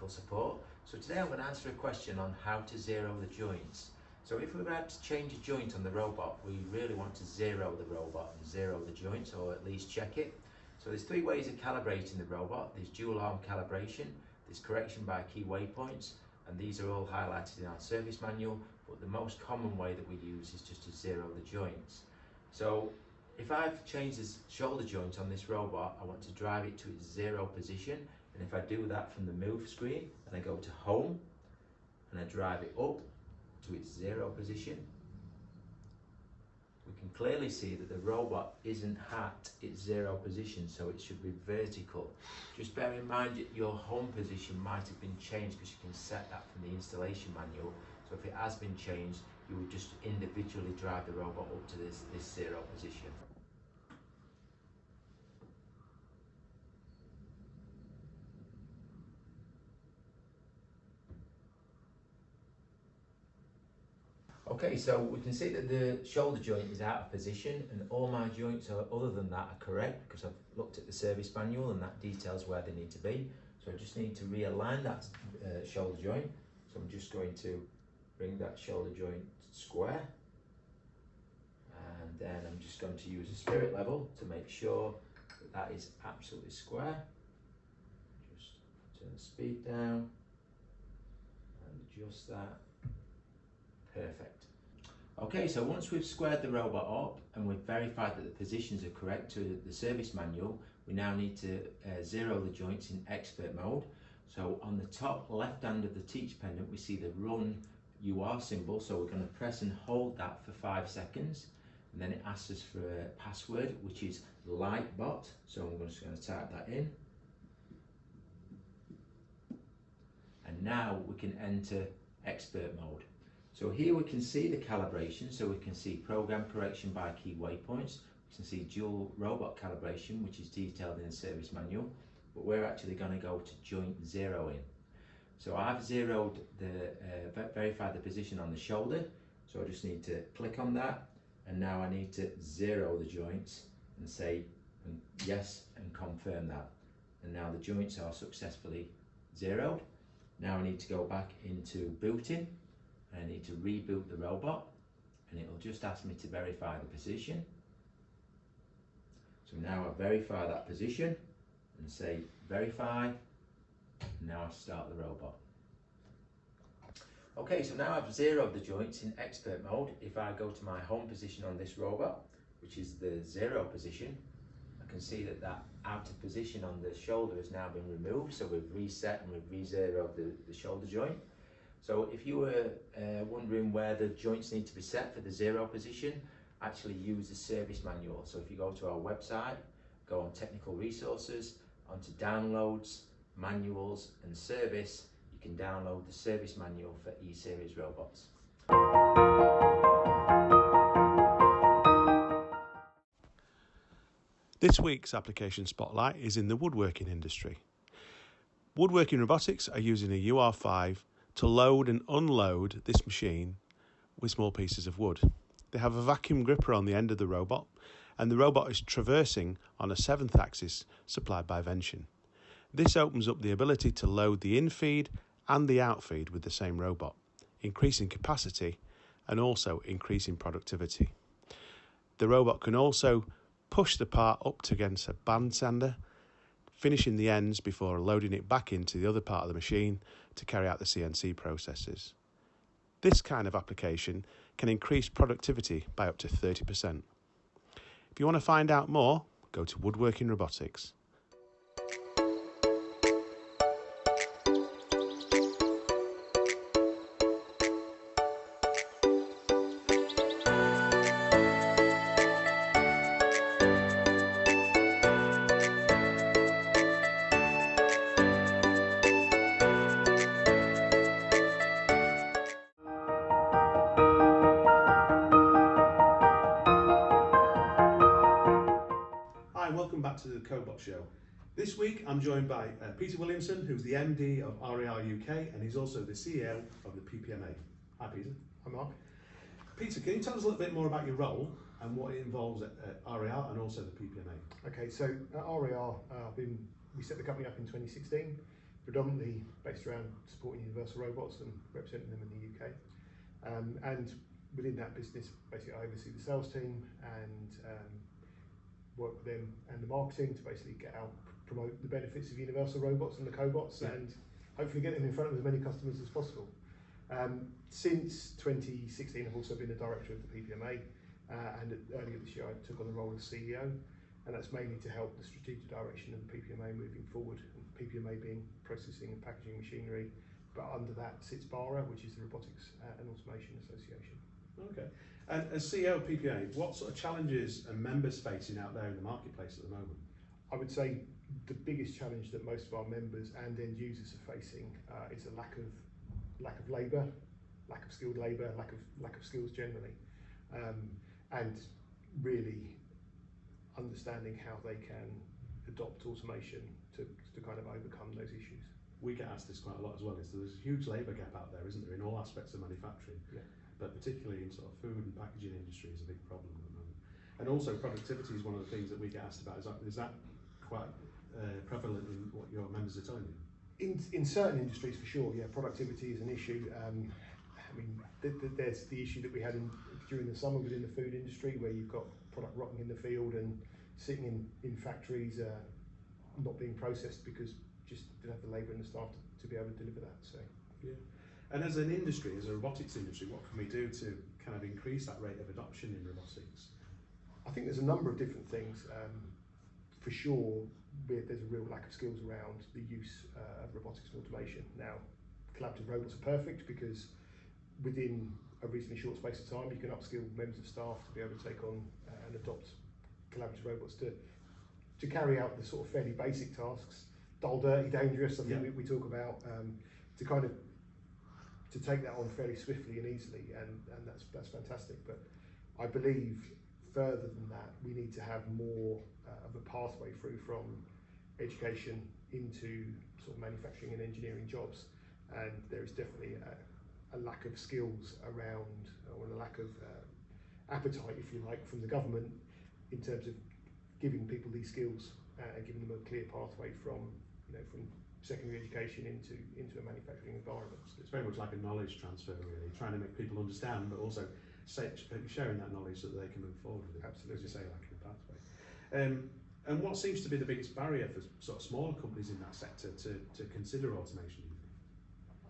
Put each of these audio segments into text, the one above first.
technical support. So today I'm going to answer a question on how to zero the joints. So if we were to change a joint on the robot, we really want to zero the robot and zero the joints, or at least check it. So there's three ways of calibrating the robot. There's dual arm calibration, there's correction by key waypoints, and these are all highlighted in our service manual, but the most common way that we use is just to zero the joints. So if I've changed the shoulder joint on this robot, I want to drive it to its zero position, and if I do that from the move screen and I go to home and I drive it up to its zero position, we can clearly see that the robot isn't at its zero position, so it should be vertical. Just bear in mind that your home position might have been changed, because you can set that from the installation manual. So if it has been changed, you would just individually drive the robot up to this zero position. Okay, so we can see that the shoulder joint is out of position, and all my joints other than that are correct, because I've looked at the service manual and that details where they need to be. So I just need to realign that shoulder joint. So I'm just going to bring that shoulder joint square, and then I'm just going to use a spirit level to make sure that that is absolutely square. Just turn the speed down and adjust that. Perfect. Okay, so once we've squared the robot up and we've verified that the positions are correct to the service manual, we now need to zero the joints in expert mode. So on the top left hand of the teach pendant, we see the run UR symbol. So we're going to press and hold that for 5 seconds, and then it asks us for a password, which is Lightbot. So I'm just going to type that in, and now we can enter expert mode. So here we can see the calibration, so we can see program correction by key waypoints, we can see dual robot calibration, which is detailed in the service manual, but we're actually going to go to joint zeroing. So I've zeroed verified the position on the shoulder, so I just need to click on that, and now I need to zero the joints and say yes and confirm that. And now the joints are successfully zeroed. Now I need to go back into booting. I need to reboot the robot, and it will just ask me to verify the position. So now I verify that position and say verify, and now I start the robot. Okay, so now I've zeroed the joints in expert mode. If I go to my home position on this robot, which is the zero position, I can see that that out of position on the shoulder has now been removed. So we've reset and we've re-zeroed the shoulder joint. So if you were wondering where the joints need to be set for the zero position, actually use the service manual. So if you go to our website, go on technical resources, onto downloads, manuals and service, you can download the service manual for E-Series robots. This week's application spotlight is in the woodworking industry. Woodworking robotics are using a UR5 to load and unload this machine with small pieces of wood. They have a vacuum gripper on the end of the robot, and the robot is traversing on a 7th axis supplied by Vention. This opens up the ability to load the in-feed and the out-feed with the same robot, increasing capacity and also increasing productivity. The robot can also push the part up against a band sander, finishing the ends before loading it back into the other part of the machine to carry out the CNC processes. This kind of application can increase productivity by up to 30%. If you want to find out more, go to Woodworking Robotics. Welcome back to the Cobot Show. This week I'm joined by Peter Williamson, who's the MD of RER UK, and he's also the CEO of the PPMA. Hi Peter. Hi Mark. Peter, can you tell us a little bit more about your role and what it involves at RER and also the PPMA? Okay, so at RER, we set the company up in 2016. predominantly based around supporting Universal Robots and representing them in the UK. And within that business, basically I oversee the sales team and work with them and the marketing to basically get out, promote the benefits of Universal Robots and the Cobots, and hopefully get them in front of as many customers as possible. Since 2016, I've also been a director of the PPMA, and earlier this year I took on the role of CEO, and that's mainly to help the strategic direction of the PPMA moving forward. And PPMA being processing and packaging machinery, but under that sits BARA, which is the Robotics and Automation Association. Okay. And as CEO of PPA, what sort of challenges are members facing out there in the marketplace at the moment? I would say the biggest challenge that most of our members and end users are facing is a lack of labour, lack of skilled labour, lack of skills generally, and really understanding how they can adopt automation to kind of overcome those issues. We get asked this quite a lot as well. There's a huge labour gap out there, isn't there, in all aspects of manufacturing? Yeah. But particularly in sort of food and packaging industry is a big problem at the moment. And also productivity is one of the things that we get asked about. Is that quite prevalent in what your members are telling you? In certain industries, for sure, yeah, productivity is an issue. I mean, there's the issue that we had during the summer within the food industry, where you've got product rotting in the field and sitting in factories not being processed because just didn't have the labour and the staff to be able to deliver that. So yeah. And as an industry, as a robotics industry, what can we do to kind of increase that rate of adoption in robotics? I think there's a number of different things. For sure, there's a real lack of skills around the use of robotics and automation. Now, collaborative robots are perfect because within a reasonably short space of time, you can upskill members of staff to be able to take on and adopt collaborative robots to carry out the sort of fairly basic tasks, dull, dirty, dangerous, something we talk about, to kind of to take that on fairly swiftly and easily, and that's fantastic. But I believe further than that, we need to have more of a pathway through from education into sort of manufacturing and engineering jobs, and there is definitely a lack of skills around, or a lack of appetite, if you like, from the government in terms of giving people these skills and giving them a clear pathway from secondary education into a manufacturing environment. It's very much like a knowledge transfer, really, trying to make people understand, but also sharing that knowledge so that they can move forward with it. Absolutely. As you say, like a pathway. And what seems to be the biggest barrier for sort of smaller companies in that sector to consider automation?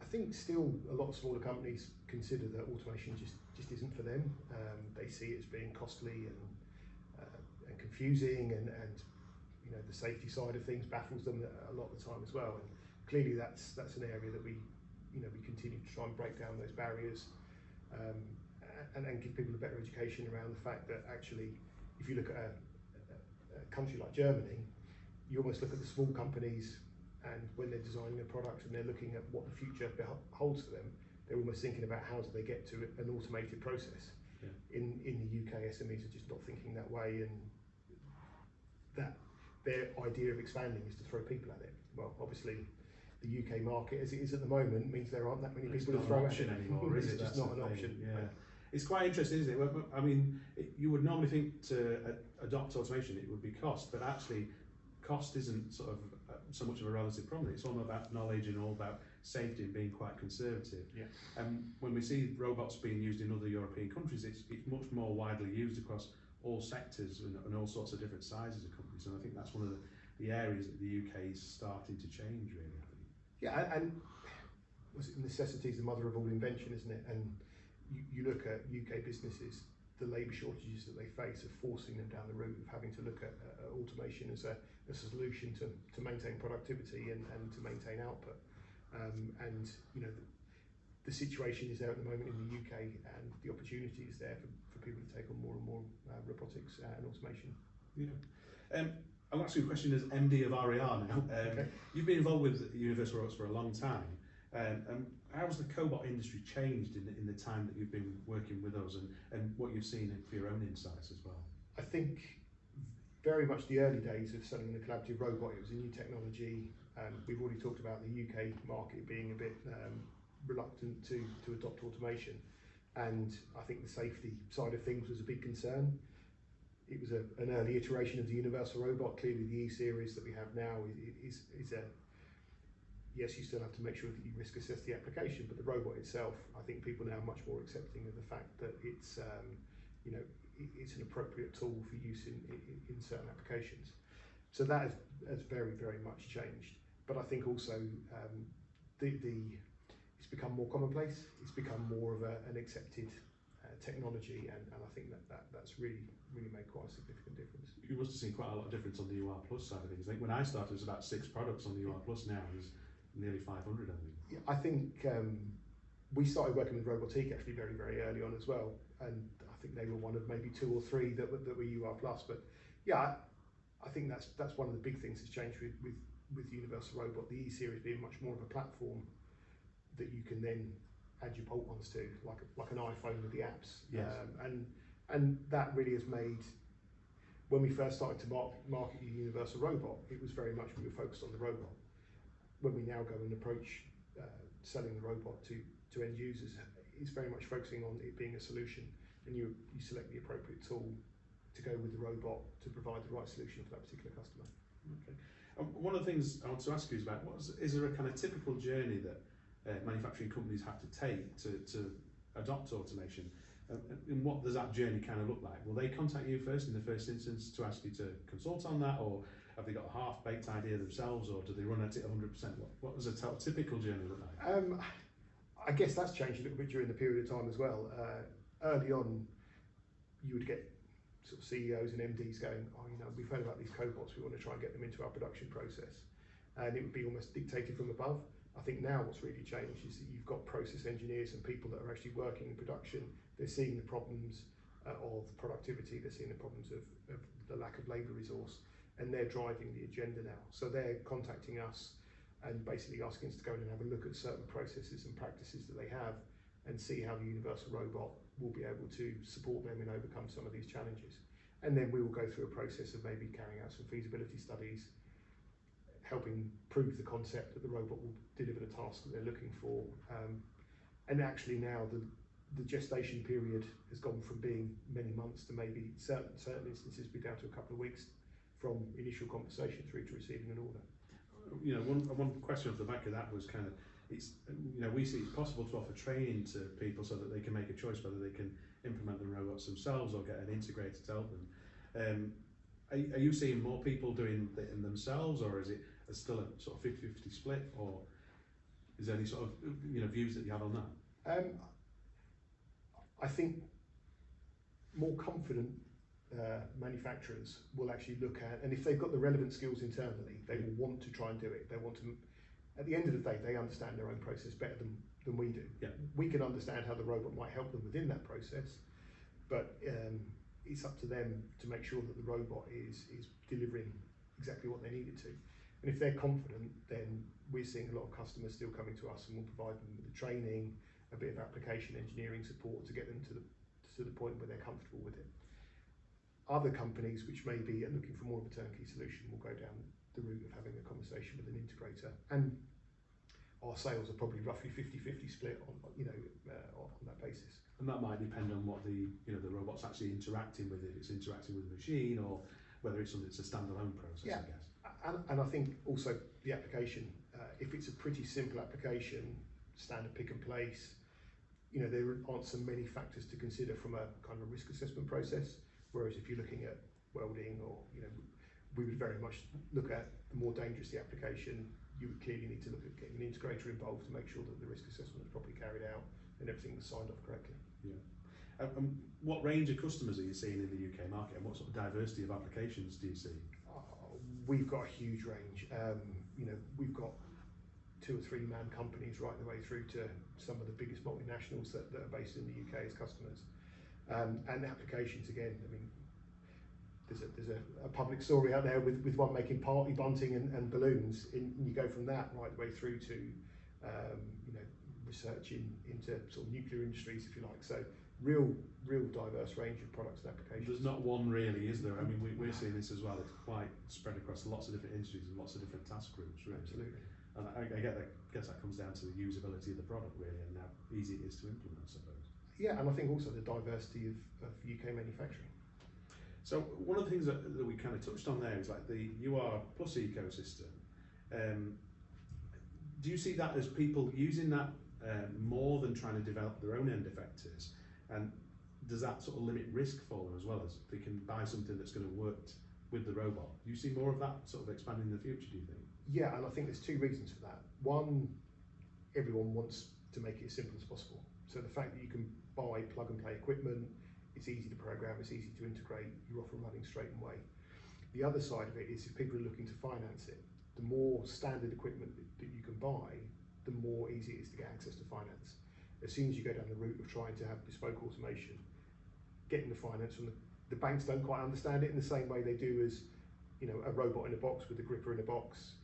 I think still a lot of smaller companies consider that automation just isn't for them. They see it as being costly and confusing, and the safety side of things baffles them a lot of the time as well. And clearly that's an area that we continue to try and break down those barriers, and give people a better education around the fact that actually, if you look at a country like Germany, you almost look at the small companies, and when they're designing a product and they're looking at what the future holds for them, they're almost thinking about how do they get to an automated process. Yeah. In the UK, SMEs are just not thinking that way, and that their idea of expanding is to throw people at it. Well, obviously, the UK market, as it is at the moment, means there aren't that many people to throw at it. Anymore, is it? It's just not an option. Yeah. It's quite interesting, isn't it? I mean, you would normally think to adopt automation it would be cost, but actually cost isn't sort of so much of a relative problem. It's all about knowledge and all about safety and being quite conservative. Yeah. And when we see robots being used in other European countries, it's much more widely used across all sectors and all sorts of different sizes of companies. And I think that's one of the areas that the UK is starting to change, really, I think. Yeah, and necessity is the mother of all invention, isn't it? And you look at UK businesses, the labour shortages that they face are forcing them down the route of having to look at automation as a solution to maintain productivity and to maintain output. And the situation is there at the moment in the UK, and the opportunity is there for people to take on more and more robotics and automation. Yeah. I'll ask you a question as MD of RER now. Okay. You've been involved with Universal Robots for a long time. How's the Cobot industry changed in the time that you've been working with us, and what you've seen for your own insights as well? I think very much the early days of selling the collaborative robot, it was a new technology. We've already talked about the UK market being a bit reluctant to adopt automation, and I think the safety side of things was a big concern. It was an early iteration of the Universal Robot. Clearly the E-Series that we have now is yes, you still have to make sure that you risk assess the application, but the robot itself, I think people now are much more accepting of the fact that it's it's an appropriate tool for use in certain applications. So that has very, very much changed. But I think also it's become more commonplace. It's become more of an accepted technology, and I think that's really made quite a significant difference. You must have seen quite a lot of difference on the UR Plus side of things. I think when I started, it was about 6 products on the UR Plus. Now there's nearly 500, I think. Yeah, I think we started working with Robotique actually very, very early on as well, and I think they were one of maybe 2 or 3 that were UR Plus. But yeah, I think that's one of the big things that's changed with Universal Robot, the E-Series being much more of a platform that you can then add your bolt-ons to, like an iPhone with the apps. Yes. And that really has made, when we first started to market Universal Robot, it was very much we were focused on the robot. When we now go and approach selling the robot to end users, it's very much focusing on it being a solution, and you select the appropriate tool to go with the robot to provide the right solution for that particular customer. Okay. One of the things I want to ask you is about, is there a kind of typical journey that manufacturing companies have to take to adopt automation? And what does that journey kind of look like? Will they contact you first in the first instance to ask you to consult on that, or have they got a half-baked idea themselves, or do they run at it 100%? What does a typical journey look like? I guess that's changed a little bit during the period of time as well. Early on, you would get sort of CEOs and MDs going, oh, we've heard about these cobots, we want to try and get them into our production process. And it would be almost dictated from above. I think now what's really changed is that you've got process engineers and people that are actually working in production. They're seeing the problems of productivity, they're seeing the problems of the lack of labour resource, and they're driving the agenda now. So they're contacting us and basically asking us to go in and have a look at certain processes and practices that they have and see how the Universal Robot will be able to support them and overcome some of these challenges. And then we will go through a process of maybe carrying out some feasibility studies, helping prove the concept that the robot will deliver the task that they're looking for. And actually now the gestation period has gone from being many months to maybe certain instances be down to a couple of weeks from initial conversation through to receiving an order. One question off the back of that was kind of, we see it's possible to offer training to people so that they can make a choice whether they can implement the robots themselves or get an integrator to help them. Are you seeing more people doing it themselves, or is it still a sort of 50-50 split, or is there any sort of views that you have on that? I think more confident manufacturers will actually look at, and if they've got the relevant skills internally, they will want to try and do it. They want to, at the end of the day, they understand their own process better than we do. Yeah. We can understand how the robot might help them within that process, but it's up to them to make sure that the robot is delivering exactly what they need it to. And if they're confident, then we're seeing a lot of customers still coming to us, and we'll provide them with the training, a bit of application engineering support to get them to the point where they're comfortable with it. Other companies which may be looking for more of a turnkey solution will go down the route of having a conversation with an integrator, and our sales are probably roughly 50-50 split on that basis. And that might depend on what the robot's actually interacting with, if it's interacting with the machine, or whether it's something that's a standalone process. Yeah. I guess. And I think also the application, if it's a pretty simple application, standard pick and place, there aren't so many factors to consider from a kind of risk assessment process. Whereas if you're looking at welding, or we would very much look at the more dangerous the application, you would clearly need to look at getting an integrator involved to make sure that the risk assessment is properly carried out and everything was signed off correctly. Yeah. What range of customers are you seeing in the UK market, and what sort of diversity of applications do you see? We've got a huge range. We've got 2 or 3 man companies right the way through to some of the biggest multinationals that are based in the UK as customers. And applications, again, I mean, there's a public story out there with one making party bunting and balloons, and you go from that right the way through to research into sort of nuclear industries, if you like. So real diverse range of products and applications. There's not one really, is there? I mean, we're seeing this as well. It's quite spread across lots of different industries and lots of different task groups, really. Absolutely. And I guess that comes down to the usability of the product, really, and how easy it is to implement, I suppose. Yeah, and I think also the diversity of UK manufacturing. So one of the things that we kind of touched on there is like the UR Plus ecosystem. do you see that as people using that more than trying to develop their own end effectors? And does that sort of limit risk for them as well, as they can buy something that's going to work with the robot? Do you see more of that sort of expanding in the future, do you think? Yeah, and I think there's two reasons for that. One, everyone wants to make it as simple as possible. So the fact that you can buy plug and play equipment, it's easy to program, it's easy to integrate, you're off and running straight away. The other side of it is if people are looking to finance it, the more standard equipment that you can buy, the more easy it is to get access to finance. As soon as you go down the route of trying to have bespoke automation, getting the finance from the banks don't quite understand it in the same way they do as, you know, a robot in a box with a gripper in a box.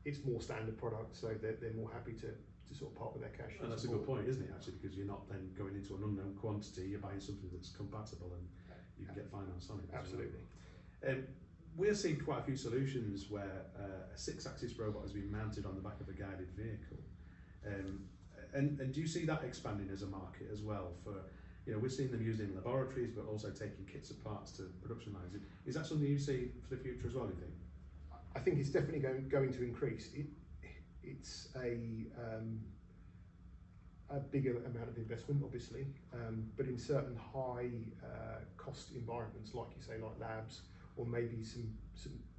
It's more standard product, so they're more happy to sort of part with their cash. And that's a good point, isn't it, actually, because you're not then going into an unknown quantity, you're buying something that's compatible and you can get finance on it. Absolutely. Well. We're seeing quite a few solutions where a 6-axis robot has been mounted on the back of a guided vehicle. And do you see that expanding as a market as well? For, you know, we're seeing them used in laboratories, but also taking kits apart to production lines. Is that something you see for the future as well, do you think? I think it's definitely going to increase. It's a bigger amount of investment, obviously, but in certain high cost environments, like you say, like labs, or maybe some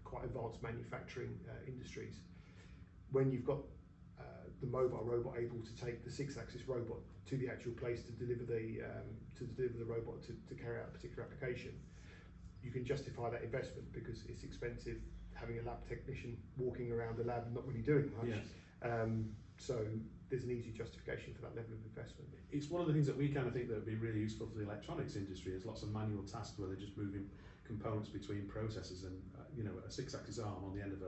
quite advanced manufacturing industries, when you've got the mobile robot able to take the 6-axis robot to the actual place to deliver the robot to carry out a particular application, you can justify that investment because it's expensive having a lab technician walking around the lab and not really doing much. Yes. So there's an easy justification for that level of investment. It's one of the things that we kind of think that would be really useful for the electronics industry. There's lots of manual tasks where they're just moving components between processes, and you know, a 6-axis arm on the end of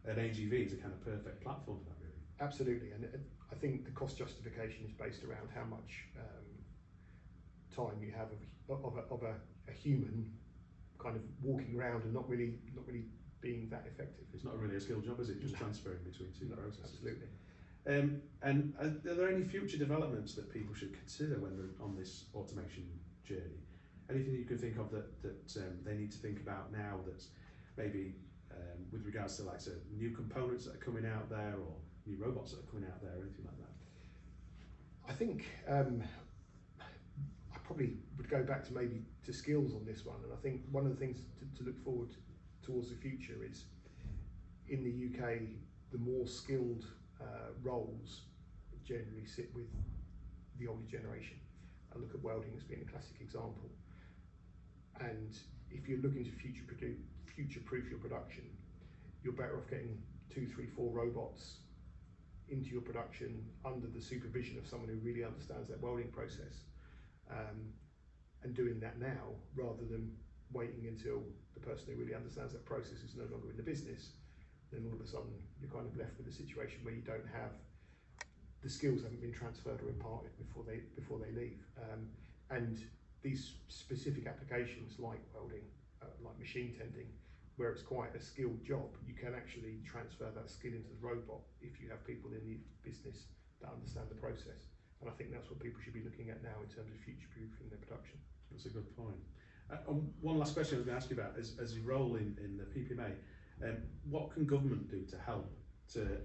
an AGV is a kind of perfect platform for that, really. Absolutely, and I think the cost justification is based around how much time you have of a human kind of walking around and not really being that effective. It's not really a skill job, is it? Just transferring between two processes. Absolutely. And are there any future developments that people should consider when they're on this automation journey? Anything you can think of that they need to think about now that's maybe with regards to, like, so new components that are coming out there, or new robots that are coming out there, or anything like that? I think I probably would go back to maybe to skills on this one, and I think one of the things to look forward towards the future is, in the UK, the more skilled roles generally sit with the older generation. I look at welding as being a classic example, and if you're looking to future-proof your production, you're better off getting 2, 3, 4 robots into your production under the supervision of someone who really understands that welding process, and doing that now rather than waiting until the person who really understands that process is no longer in the business. Then all of a sudden you're kind of left with a situation where you don't have the skills haven't been transferred or imparted before they leave. And these specific applications like welding, like machine tending, where it's quite a skilled job, you can actually transfer that skill into the robot if you have people in the business that understand the process. And I think that's what people should be looking at now in terms of future-proofing their production. That's a good point. One last question I was going to ask you about, as you roll in the PPMA, what can government do to help to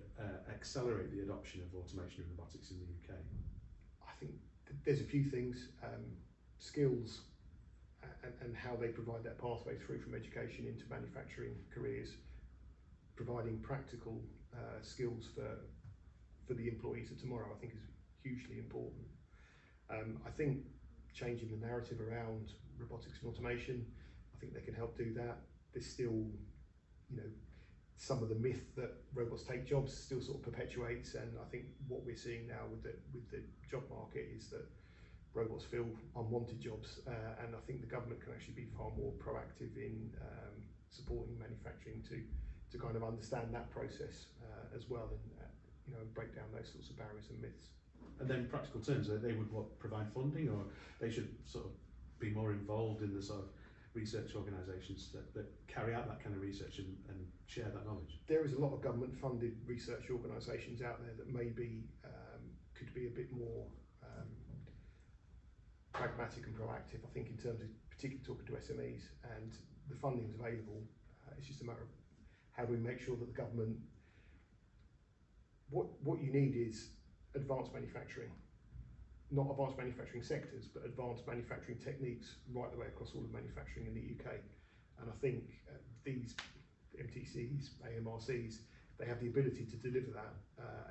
accelerate the adoption of automation and robotics in the UK? I think there's a few things, skills and how they provide that pathway through from education into manufacturing careers, providing practical skills for the employees of tomorrow, I think is hugely important. I think changing the narrative around robotics and automation, I think they can help do that. There's still, you know, some of the myth that robots take jobs still sort of perpetuates, and I think what we're seeing now with the job market is that robots fill unwanted jobs, and I think the government can actually be far more proactive in supporting manufacturing to kind of understand that process as well, and you know, break down those sorts of barriers and myths. And then practical terms, they would provide funding, or they should sort of be more involved in the sort of research organisations that carry out that kind of research and share that knowledge? There is a lot of government funded research organisations out there that maybe could be a bit more pragmatic and proactive, I think, in terms of particularly talking to SMEs, and the funding is available. It's just a matter of how do we make sure that the government what you need is advanced manufacturing, not advanced manufacturing sectors, but advanced manufacturing techniques right the way across all of manufacturing in the UK. And I think these MTCs, AMRCs, they have the ability to deliver that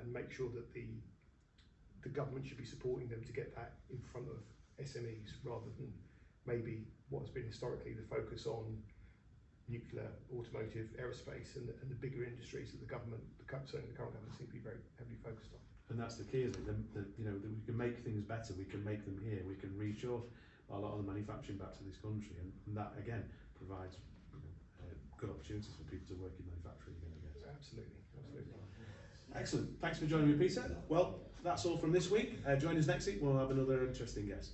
and make sure that the government should be supporting them to get that in front of SMEs rather than maybe what has been historically the focus on nuclear, automotive, aerospace, and the bigger industries that certainly the current government seem to be very heavily focused on. And that's the key, isn't it? You know, that we can make things better, we can make them here, we can reshore a lot of the manufacturing back to this country, and that again provides good opportunities for people to work in manufacturing again, I guess. Absolutely, absolutely. Excellent. Thanks for joining me, Peter. Well, that's all from this week. Join us next week. We'll have another interesting guest.